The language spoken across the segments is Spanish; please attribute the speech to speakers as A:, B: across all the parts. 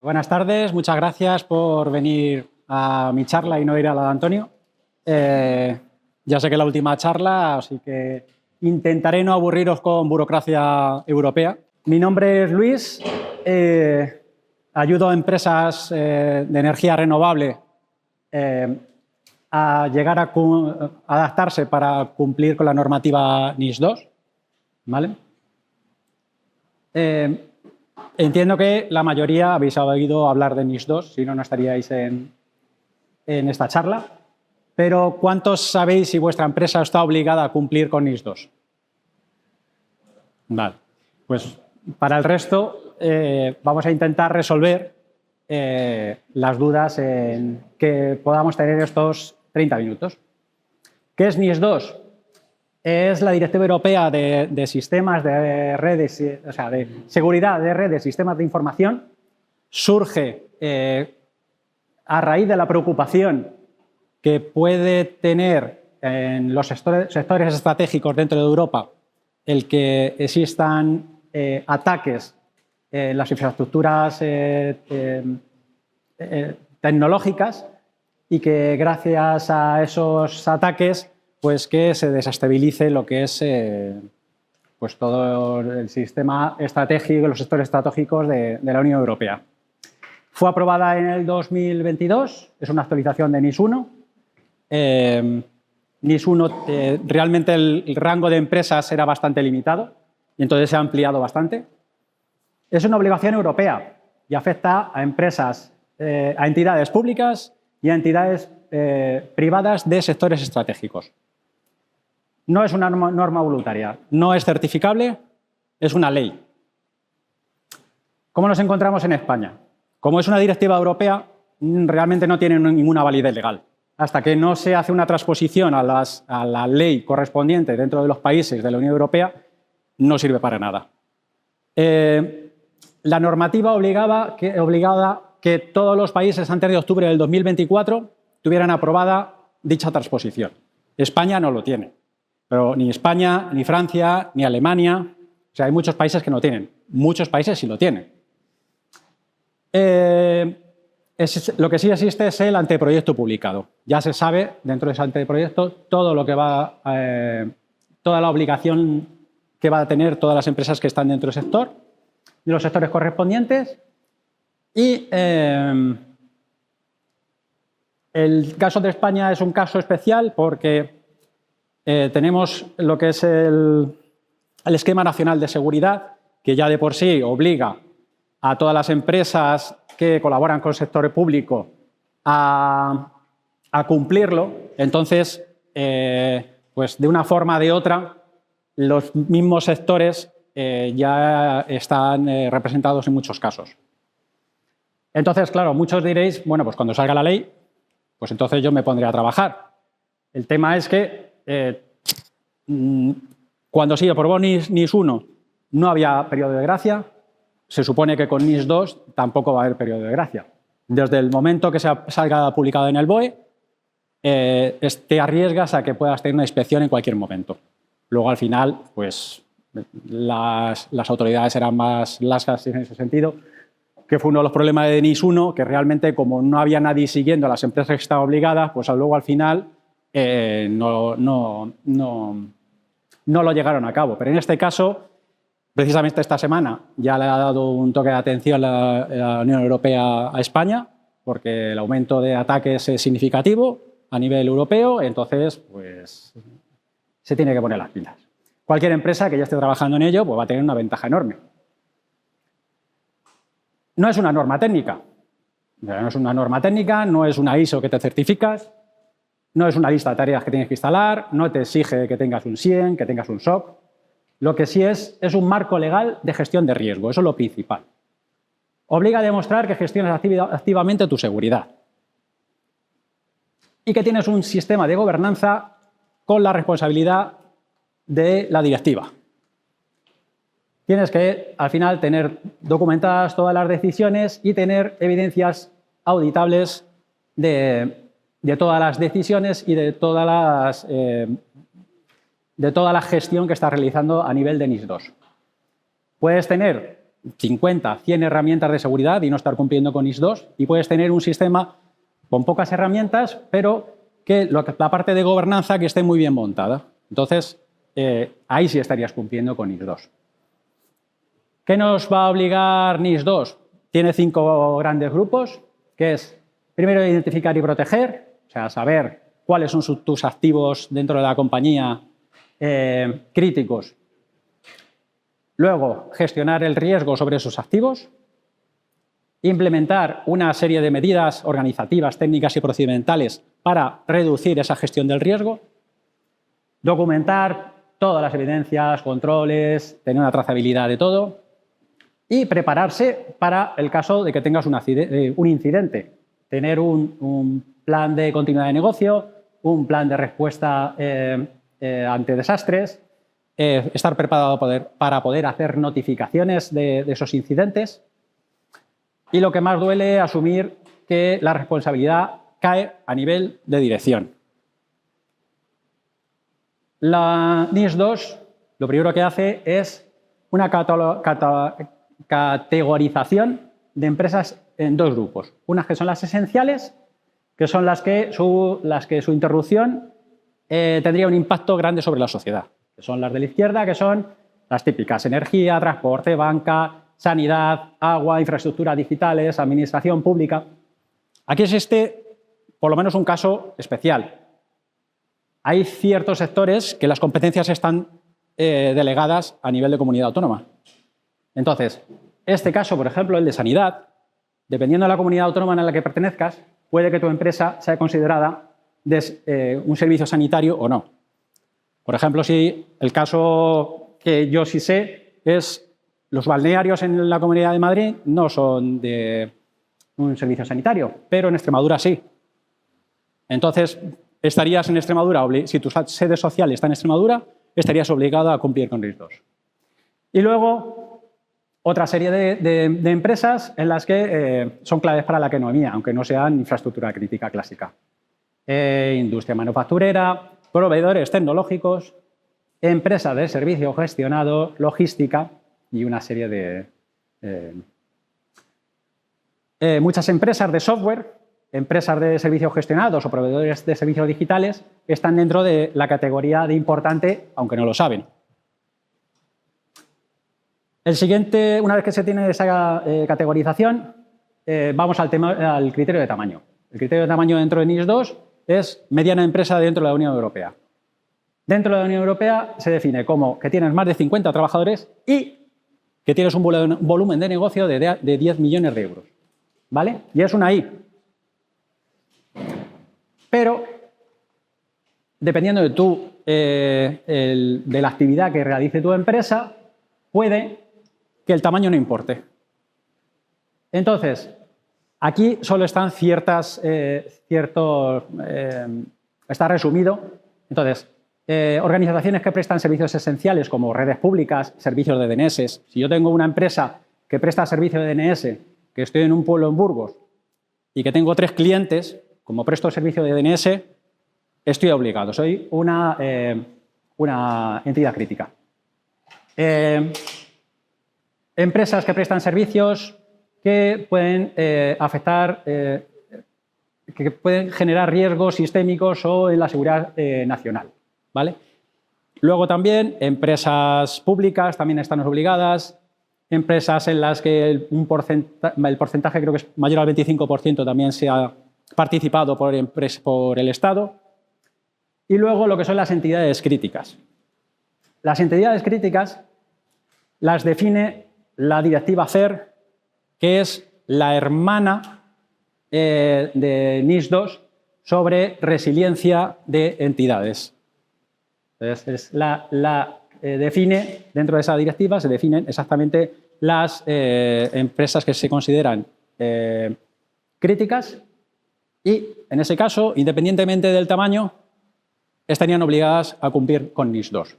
A: Buenas tardes, muchas gracias por venir a mi charla y no ir a la de Antonio. Ya sé que es la última charla, así que intentaré no aburriros con burocracia europea. Mi nombre es Luis, ayudo a empresas de energía renovable a llegar a adaptarse para cumplir con la normativa NIS 2. ¿Vale? Entiendo que la mayoría habéis oído hablar de NIS 2, si no, no estaríais en esta charla. Pero ¿cuántos sabéis si vuestra empresa está obligada a cumplir con NIS 2? Vale, pues para el resto vamos a intentar resolver las dudas que podamos tener estos 30 minutos. ¿Qué es NIS 2? Es la Directiva Europea de sistemas de redes, o sea, de seguridad de redes, sistemas de información. Surge a raíz de la preocupación que puede tener en los sectores estratégicos dentro de Europa el que existan ataques en las infraestructuras tecnológicas y que gracias a esos ataques pues que se desestabilice lo que es pues todo el sistema estratégico, los sectores estratégicos de la Unión Europea. Fue aprobada en el 2022, es una actualización de NIS 1. NIS 1, realmente el rango de empresas era bastante limitado y entonces se ha ampliado bastante. Es una obligación europea y afecta a empresas, a entidades públicas y a entidades privadas de sectores estratégicos. No es una norma voluntaria, no es certificable, es una ley. ¿Cómo nos encontramos en España? Como es una directiva europea, realmente no tiene ninguna validez legal. Hasta que no se hace una transposición a la ley correspondiente dentro de los países de la Unión Europea, no sirve para nada. La normativa obligaba que todos los países antes de octubre del 2024 tuvieran aprobada dicha transposición. España no lo tiene. Pero ni España, ni Francia, ni Alemania, o sea, hay muchos países que no tienen. Muchos países sí lo tienen. Lo que sí existe es el anteproyecto publicado. Ya se sabe dentro de ese anteproyecto todo lo que toda la obligación que va a tener todas las empresas que están dentro del sector, de los sectores correspondientes. Y el caso de España es un caso especial porque tenemos lo que es el Esquema Nacional de Seguridad, que ya de por sí obliga a todas las empresas que colaboran con el sector público a cumplirlo. Entonces, pues de una forma o de otra, los mismos sectores ya están representados en muchos casos. Entonces, claro, muchos diréis, bueno, pues cuando salga la ley, pues entonces yo me pondré a trabajar. El tema es que cuando se aprobó NIS 1 no había periodo de gracia, se supone que con NIS 2 tampoco va a haber periodo de gracia. Desde el momento que salga publicado en el BOE, te arriesgas a que puedas tener una inspección en cualquier momento. Luego, al final, pues las autoridades serán más lascas en ese sentido, que fue uno de los problemas de NIS 1, que realmente como no había nadie siguiendo a las empresas que estaban obligadas, pues luego al final no lo llegaron a cabo. Pero en este caso, precisamente esta semana ya le ha dado un toque de atención la Unión Europea a España, porque el aumento de ataques es significativo a nivel europeo, entonces pues se tiene que poner las pilas. Cualquier empresa que ya esté trabajando en ello pues va a tener una ventaja enorme. No es una norma técnica. No es una norma técnica, no es una ISO que te certificas, no es una lista de tareas que tienes que instalar, no te exige que tengas un SIEM, que tengas un SOC. Lo que sí es un marco legal de gestión de riesgo, eso es lo principal. Obliga a demostrar que gestionas activamente tu seguridad y que tienes un sistema de gobernanza con la responsabilidad de la directiva. Tienes que, al final, tener documentadas todas las decisiones y tener evidencias auditables de todas las decisiones y de toda la gestión que estás realizando a nivel de NIS 2. Puedes tener 50, 100 herramientas de seguridad y no estar cumpliendo con IS 2, y puedes tener un sistema con pocas herramientas, pero que la parte de gobernanza que esté muy bien montada. Entonces, ahí sí estarías cumpliendo con IS 2. ¿Qué nos va a obligar NIS 2? Tiene 5 grandes grupos, que es, primero, identificar y proteger, o sea, saber cuáles son tus activos dentro de la compañía críticos. Luego, gestionar el riesgo sobre esos activos. Implementar una serie de medidas organizativas, técnicas y procedimentales para reducir esa gestión del riesgo. Documentar todas las evidencias, controles, tener una trazabilidad de todo. Y prepararse para el caso de que tengas un incidente. Tener un plan de continuidad de negocio, un plan de respuesta ante desastres, estar preparado para poder hacer notificaciones de esos incidentes. Y lo que más duele, asumir que la responsabilidad cae a nivel de dirección. La NIS 2 lo primero que hace es una categorización de empresas en 2 grupos. Unas que son las esenciales, que son las que su interrupción tendría un impacto grande sobre la sociedad. Que son las de la izquierda, que son las típicas: energía, transporte, banca, sanidad, agua, infraestructuras digitales, administración pública. Aquí existe, por lo menos, un caso especial. Hay ciertos sectores que las competencias están delegadas a nivel de comunidad autónoma. Entonces, este caso, por ejemplo, el de sanidad, dependiendo de la comunidad autónoma en la que pertenezcas, puede que tu empresa sea considerada un servicio sanitario o no. Por ejemplo, si el caso que yo sí sé es los balnearios en la Comunidad de Madrid no son de un servicio sanitario, pero en Extremadura sí. Entonces, estarías en Extremadura, si tu sede social está en Extremadura, estarías obligado a cumplir con RIS 2. Y luego, otra serie de empresas en las que son claves para la economía, aunque no sean infraestructura crítica clásica. Industria manufacturera, proveedores tecnológicos, empresas de servicio gestionado, logística y una serie de... muchas empresas de software, empresas de servicios gestionados o proveedores de servicios digitales están dentro de la categoría de importante, aunque no lo saben. El siguiente, una vez que se tiene esa categorización, vamos al criterio de tamaño. El criterio de tamaño dentro de NIS 2 es mediana empresa dentro de la Unión Europea. Dentro de la Unión Europea se define como que tienes más de 50 trabajadores y que tienes un volumen de negocio de 10 millones de euros. ¿Vale? Y es una I. Pero, dependiendo de la actividad que realice tu empresa, puede que el tamaño no importe. Entonces, aquí solo están está resumido. Entonces, organizaciones que prestan servicios esenciales como redes públicas, servicios de DNS. Si yo tengo una empresa que presta servicio de DNS, que estoy en un pueblo en Burgos y que tengo 3 clientes, como presto servicio de DNS, estoy obligado. Soy una entidad crítica. Empresas que prestan servicios que pueden que pueden generar riesgos sistémicos o en la seguridad nacional. ¿Vale? Luego también empresas públicas también están obligadas, empresas en las que el porcentaje creo que es mayor al 25% también se ha participado por el Estado. Y luego lo que son las entidades críticas. Las entidades críticas las define la directiva CER, que es la hermana de NIS 2 sobre resiliencia de entidades. Entonces, define, dentro de esa directiva, se definen exactamente las empresas que se consideran críticas y, en ese caso, independientemente del tamaño, estarían obligadas a cumplir con NIS 2.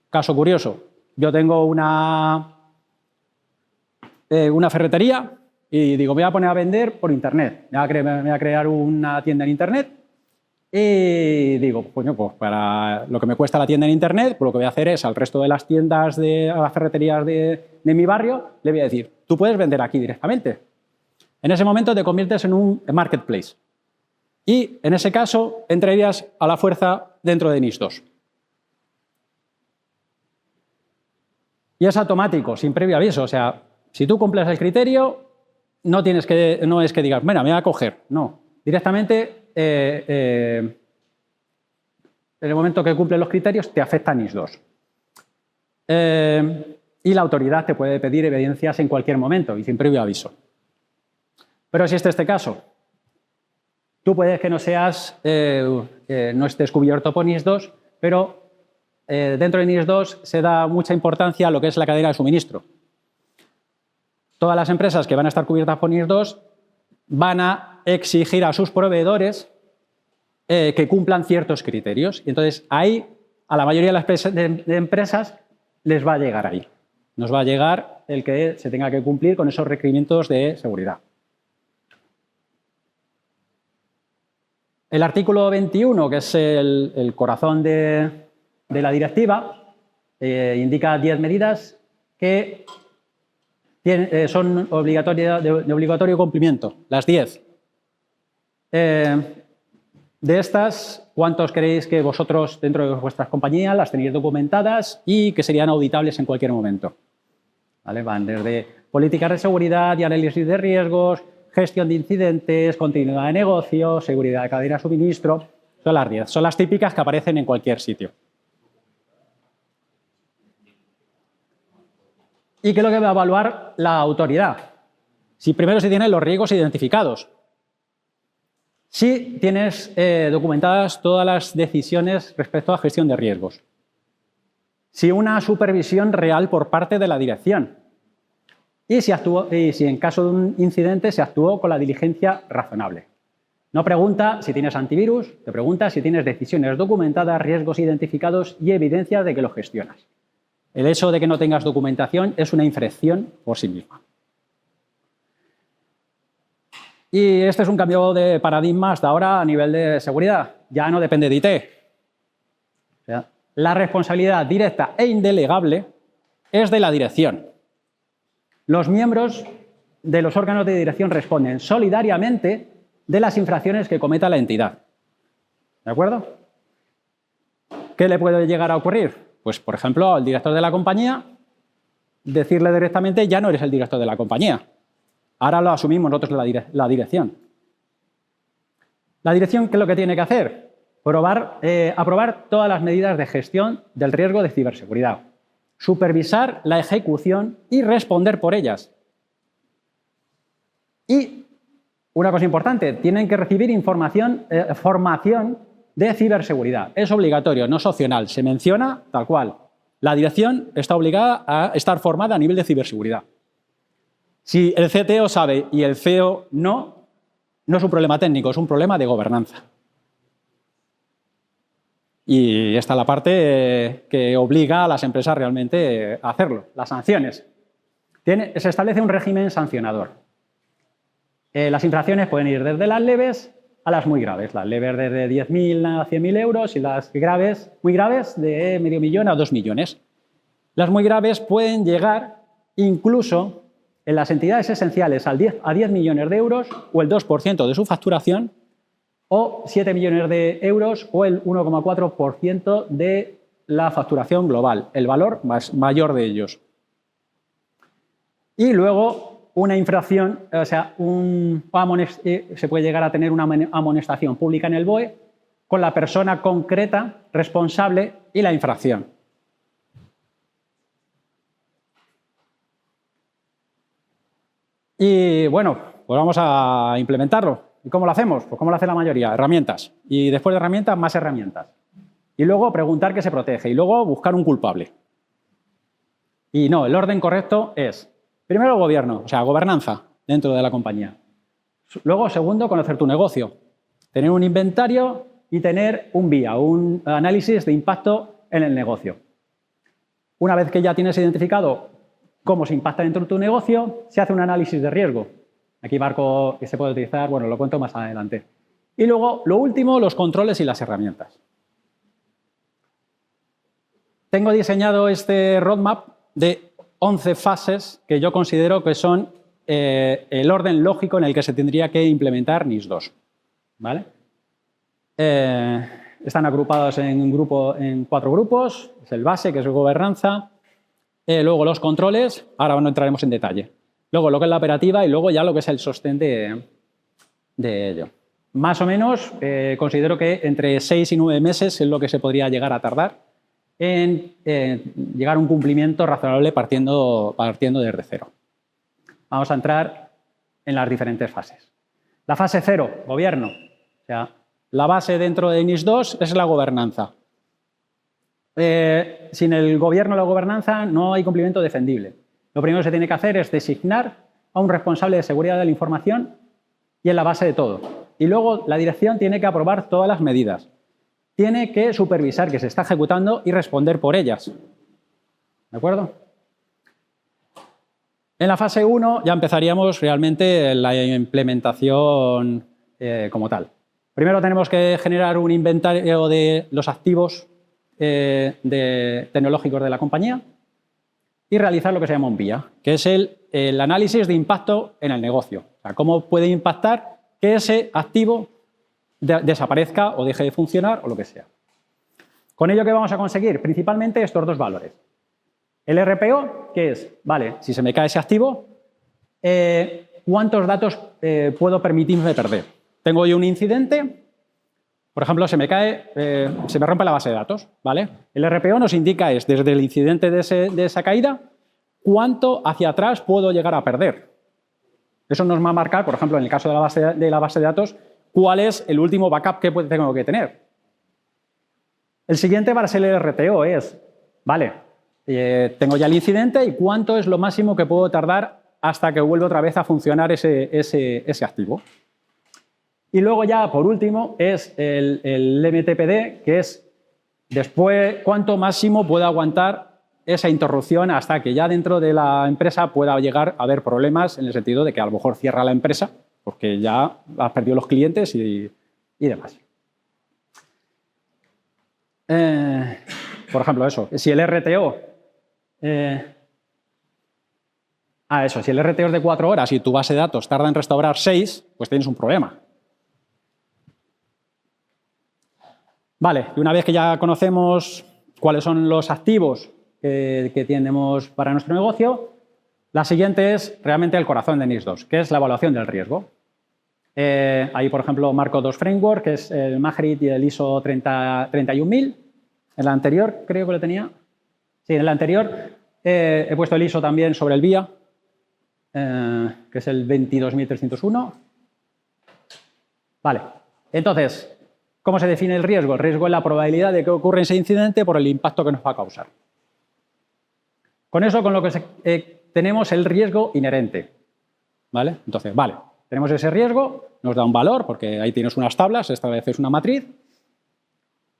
A: Caso curioso, yo tengo una ferretería y digo, me voy a poner a vender por Internet. Me voy a crear una tienda en Internet Y digo, bueno, pues para lo que me cuesta la tienda en Internet, pues lo que voy a hacer es al resto de las tiendas, a las ferreterías de mi barrio, le voy a decir, tú puedes vender aquí directamente. En ese momento te conviertes en un marketplace. Y en ese caso entrarías a la fuerza dentro de NIS2. Y es automático, sin previo aviso. O sea, si tú cumples el criterio, no es que digas, mira, me voy a coger. No, directamente, en el momento que cumples los criterios, te afecta NIS2. Y la autoridad te puede pedir evidencias en cualquier momento y sin previo aviso. Pero si este caso, tú puedes que no estés cubierto por NIS2, pero dentro de NIS2 se da mucha importancia a lo que es la cadena de suministro. Todas las empresas que van a estar cubiertas por NIS2 van a exigir a sus proveedores que cumplan ciertos criterios. Y entonces ahí a la mayoría de empresas les va a llegar ahí. Nos va a llegar el que se tenga que cumplir con esos requerimientos de seguridad. El artículo 21, que es el corazón de la directiva, indica 10 medidas que son de obligatorio cumplimiento, las 10. De estas, ¿cuántos creéis que vosotros dentro de vuestras compañías las tenéis documentadas y que serían auditables en cualquier momento? ¿Vale? Van desde políticas de seguridad y análisis de riesgos, gestión de incidentes, continuidad de negocio, seguridad de cadena de suministro. Son las 10. Son las típicas que aparecen en cualquier sitio. ¿Y qué es lo que va a evaluar la autoridad? Primero, si tienes los riesgos identificados. Si tienes documentadas todas las decisiones respecto a gestión de riesgos. Si una supervisión real por parte de la dirección. Y si en caso de un incidente se actuó con la diligencia razonable. No pregunta si tienes antivirus, te pregunta si tienes decisiones documentadas, riesgos identificados y evidencia de que los gestionas. El hecho de que no tengas documentación es una infracción por sí misma. Y este es un cambio de paradigma hasta ahora a nivel de seguridad. Ya no depende de IT. O sea, la responsabilidad directa e indelegable es de la dirección. Los miembros de los órganos de dirección responden solidariamente de las infracciones que cometa la entidad. ¿De acuerdo? ¿Qué le puede llegar a ocurrir? Pues, por ejemplo, al director de la compañía, decirle directamente, ya no eres el director de la compañía. Ahora lo asumimos nosotros la dirección. La dirección, ¿qué es lo que tiene que hacer? Aprobar todas las medidas de gestión del riesgo de ciberseguridad. Supervisar la ejecución y responder por ellas. Y, una cosa importante, tienen que recibir formación de ciberseguridad. Es obligatorio, no es opcional. Se menciona tal cual. La dirección está obligada a estar formada a nivel de ciberseguridad. Si el CTO sabe y el CEO no es un problema técnico, es un problema de gobernanza. Y esta es la parte que obliga a las empresas realmente a hacerlo. Las sanciones. Se establece un régimen sancionador. Las infracciones pueden ir desde las leves a las muy graves. Las leves desde 10.000 a 100.000 euros y las graves, muy graves, de medio millón a 2 millones. Las muy graves pueden llegar incluso en las entidades esenciales a 10 millones de euros o el 2% de su facturación, o 7 millones de euros o el 1,4% de la facturación global, el valor mayor de ellos. Y luego una infracción, o sea, se puede llegar a tener una amonestación pública en el BOE con la persona concreta responsable y la infracción. Y bueno, pues vamos a implementarlo. ¿Y cómo lo hacemos? Pues como lo hace la mayoría, herramientas. Y después de herramientas, más herramientas. Y luego preguntar qué se protege. Y luego buscar un culpable. Y no, el orden correcto es, primero el gobierno, o sea, gobernanza dentro de la compañía. Luego, segundo, conocer tu negocio. Tener un inventario y tener un BIA, un análisis de impacto en el negocio. Una vez que ya tienes identificado cómo se impacta dentro de tu negocio, se hace un análisis de riesgo. Aquí marco que se puede utilizar, bueno, lo cuento más adelante. Y luego, lo último, los controles y las herramientas. Tengo diseñado este roadmap de 11 fases que yo considero que son el orden lógico en el que se tendría que implementar NIS 2. ¿Vale? Están agrupados en 4 grupos. Es el base, que es gobernanza. Luego los controles, ahora no entraremos en detalle. Luego lo que es la operativa y luego ya lo que es el sostén de ello. Más o menos, considero que entre 6 y 9 meses es lo que se podría llegar a tardar en llegar a un cumplimiento razonable partiendo desde cero. Vamos a entrar en las diferentes fases. La fase 0, gobierno. O sea, la base dentro de NIS 2 es la gobernanza. Sin el gobierno o la gobernanza no hay cumplimiento defendible. Lo primero que se tiene que hacer es designar a un responsable de seguridad de la información y es la base de todo. Y luego la dirección tiene que aprobar todas las medidas. Tiene que supervisar que se está ejecutando y responder por ellas. ¿De acuerdo? En la fase 1 ya empezaríamos realmente la implementación como tal. Primero tenemos que generar un inventario de los activos tecnológicos de la compañía y realizar lo que se llama un BIA, que es el análisis de impacto en el negocio. O sea, cómo puede impactar que ese activo desaparezca o deje de funcionar o lo que sea. Con ello, ¿qué vamos a conseguir? Principalmente estos dos valores. El RPO, que es, vale, si se me cae ese activo, ¿cuántos datos puedo permitirme perder? Tengo yo un incidente, por ejemplo, se me rompe la base de datos, ¿vale? El RPO nos indica desde el incidente de esa caída, cuánto hacia atrás puedo llegar a perder. Eso nos va a marcar, por ejemplo, en el caso de la base de datos, cuál es el último backup que tengo que tener. El siguiente va a ser el RTO, vale, tengo ya el incidente y cuánto es lo máximo que puedo tardar hasta que vuelva otra vez a funcionar ese activo. Y luego ya, por último, es el MTPD, que es después cuánto máximo puedo aguantar esa interrupción hasta que ya dentro de la empresa pueda llegar a haber problemas en el sentido de que a lo mejor cierra la empresa porque ya has perdido los clientes y demás. Por ejemplo, eso. Si el RTO... si el RTO es de 4 horas y tu base de datos tarda en restaurar 6, pues tienes un problema. Vale, y una vez que ya conocemos cuáles son los activos que tenemos para nuestro negocio, la siguiente es realmente el corazón de NIS 2, que es la evaluación del riesgo. Ahí, por ejemplo, marco 2 framework, que es el Magrit y el ISO 31000. En la anterior creo que lo tenía. Sí, en la anterior he puesto el ISO también sobre el BIA, que es el 22301. Vale, entonces, ¿cómo se define el riesgo? El riesgo es la probabilidad de que ocurra ese incidente por el impacto que nos va a causar. Con eso, con lo que tenemos el riesgo inherente. ¿Vale? Entonces, vale, tenemos ese riesgo, nos da un valor, porque ahí tienes unas tablas, estableces una matriz.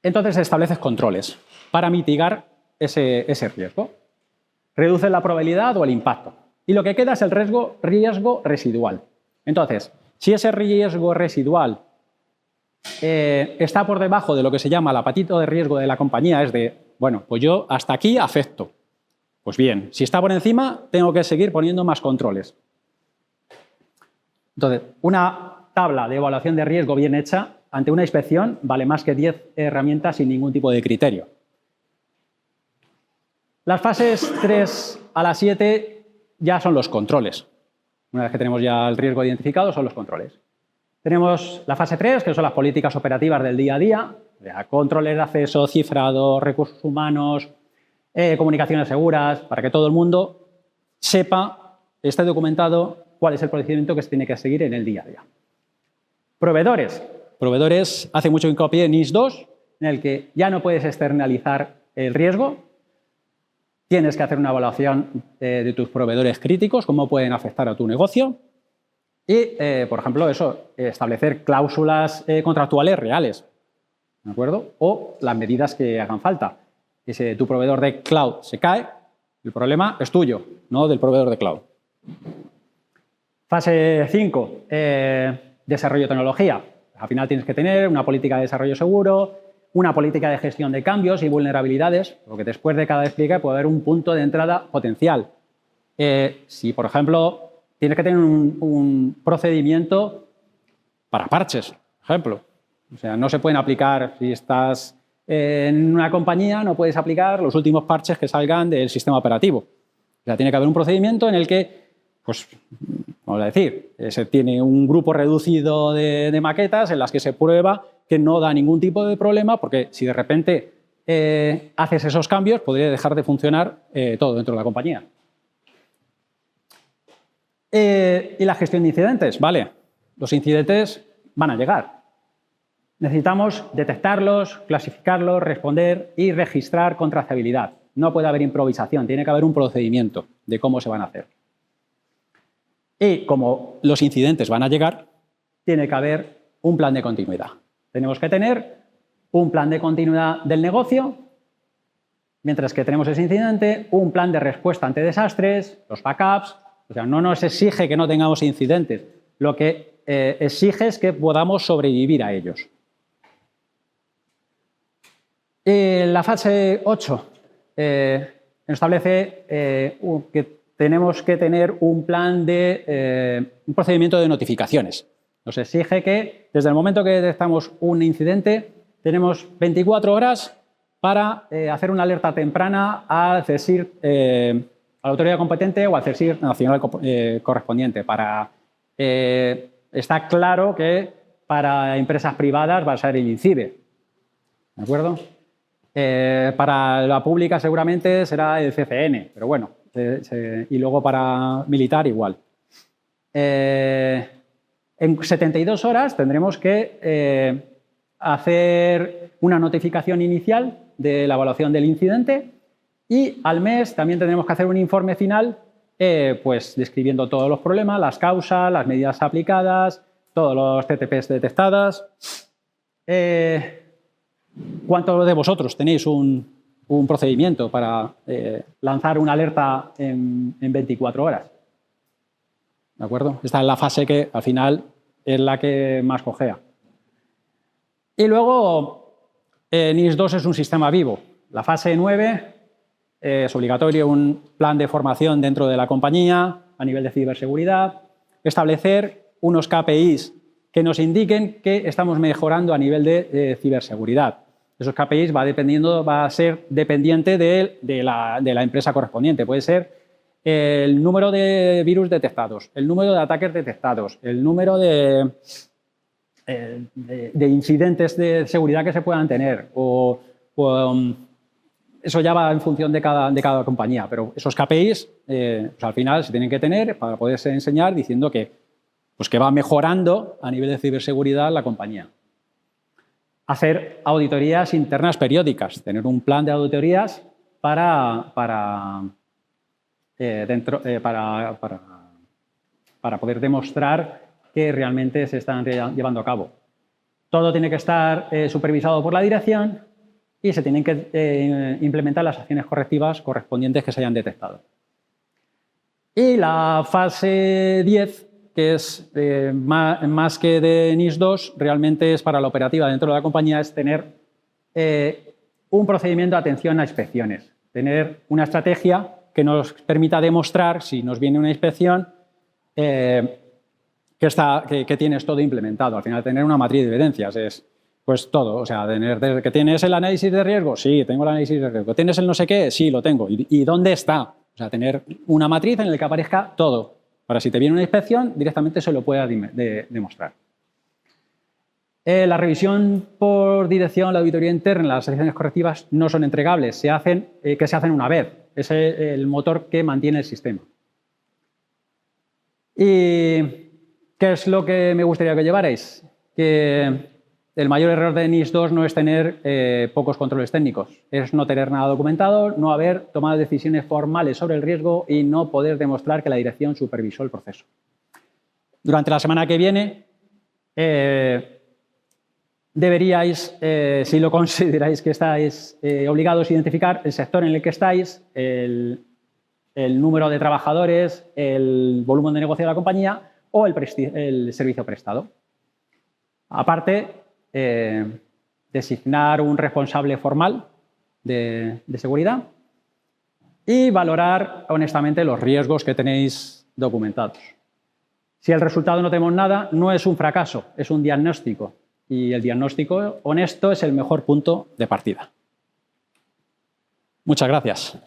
A: Entonces estableces controles para mitigar ese riesgo. Reduces la probabilidad o el impacto. Y lo que queda es el riesgo residual. Entonces, si ese riesgo residual está por debajo de lo que se llama el apetito de riesgo de la compañía, es de, bueno, pues yo hasta aquí afecto. Pues bien, si está por encima, tengo que seguir poniendo más controles. Entonces, una tabla de evaluación de riesgo bien hecha ante una inspección vale más que 10 herramientas sin ningún tipo de criterio. Las fases 3 a la 7 ya son los controles. Una vez que tenemos ya el riesgo identificado, son los controles. Tenemos la fase 3, que son las políticas operativas del día a día, controles de acceso, cifrado, recursos humanos, comunicaciones seguras, para que todo el mundo sepa, esté documentado cuál es el procedimiento que se tiene que seguir en el día a día. Proveedores. Proveedores hace mucho hincapié en NIS 2, en el que ya no puedes externalizar el riesgo, tienes que hacer una evaluación de tus proveedores críticos, cómo pueden afectar a tu negocio y, por ejemplo, establecer cláusulas contractuales reales, ¿de acuerdo? O las medidas que hagan falta. Si tu proveedor de cloud se cae, el problema es tuyo, no del proveedor de cloud. Fase 5, desarrollo de tecnología. Al final tienes que tener una política de desarrollo seguro, una política de gestión de cambios y vulnerabilidades, porque después de cada despliegue puede haber un punto de entrada potencial. Si, por ejemplo, tienes que tener un procedimiento para parches, por ejemplo. O sea, no se pueden aplicar, si estás en una compañía, no puedes aplicar los últimos parches que salgan del sistema operativo. O sea, tiene que haber un procedimiento en el que, pues, vamos a decir, se tiene un grupo reducido de maquetas en las que se prueba que no da ningún tipo de problema, porque si de repente haces esos cambios, podría dejar de funcionar todo dentro de la compañía. Y la gestión de incidentes, vale. Los incidentes van a llegar. Necesitamos detectarlos, clasificarlos, responder y registrar con trazabilidad. No puede haber improvisación, tiene que haber un procedimiento de cómo se van a hacer. Y como los incidentes van a llegar, tiene que haber un plan de continuidad. Tenemos que tener un plan de continuidad del negocio, mientras que tenemos ese incidente, un plan de respuesta ante desastres, los backups. O sea, no nos exige que no tengamos incidentes, lo que exige es que podamos sobrevivir a ellos. La fase 8 establece que tenemos que tener un plan de un procedimiento de notificaciones. Nos exige que desde el momento que detectamos un incidente tenemos 24 horas para hacer una alerta temprana al CSIR, a la autoridad competente o al CSIR nacional correspondiente. Está claro que para empresas privadas va a ser el INCIBE, ¿de acuerdo? Para la pública seguramente será el CCN, pero bueno, y luego para militar igual. En 72 horas tendremos que hacer una notificación inicial de la evaluación del incidente y al mes también tendremos que hacer un informe final pues describiendo todos los problemas, las causas, las medidas aplicadas, todos los TTPs detectadas. ¿Cuántos de vosotros tenéis un procedimiento para lanzar una alerta en 24 horas? ¿De acuerdo? Esta es la fase que al final es la que más cojea. Y luego, NIS 2 es un sistema vivo. La fase 9 es obligatorio un plan de formación dentro de la compañía a nivel de ciberseguridad, establecer unos KPIs que nos indiquen que estamos mejorando a nivel de ciberseguridad. Esos KPIs va a ser dependiente de la empresa correspondiente. Puede ser el número de virus detectados, el número de ataques detectados, el número de incidentes de seguridad que se puedan tener. Eso ya va en función de cada compañía, pero esos KPIs pues al final se tienen que tener para poderse enseñar diciendo que va mejorando a nivel de ciberseguridad la compañía. Hacer auditorías internas periódicas, tener un plan de auditorías para poder demostrar que realmente se están llevando a cabo. Todo tiene que estar supervisado por la dirección y se tienen que implementar las acciones correctivas correspondientes que se hayan detectado. Y la fase 10, que es más que de NIS 2, realmente es para la operativa dentro de la compañía, es tener un procedimiento de atención a inspecciones, tener una estrategia que nos permita demostrar, si nos viene una inspección, que tienes todo implementado. Al final, tener una matriz de evidencias es pues todo. O sea, que tienes el análisis de riesgo, sí, tengo el análisis de riesgo. ¿Tienes el no sé qué? Sí, lo tengo. ¿Y dónde está? O sea, tener una matriz en la que aparezca todo. Para si te viene una inspección, directamente se lo puedas demostrar. La revisión por dirección, la auditoría interna, las acciones correctivas no son entregables, se hacen una vez. Es el motor que mantiene el sistema. ¿Y qué es lo que me gustaría que llevarais? Que el mayor error de NIS 2 no es tener pocos controles técnicos, es no tener nada documentado, no haber tomado decisiones formales sobre el riesgo y no poder demostrar que la dirección supervisó el proceso. Durante la semana que viene deberíais, si lo consideráis que estáis obligados a identificar el sector en el que estáis, el número de trabajadores, el volumen de negocio de la compañía o el servicio prestado. Aparte, designar un responsable formal de seguridad y valorar honestamente los riesgos que tenéis documentados. Si el resultado no tenemos nada, no es un fracaso, es un diagnóstico. Y el diagnóstico honesto es el mejor punto de partida. Muchas gracias.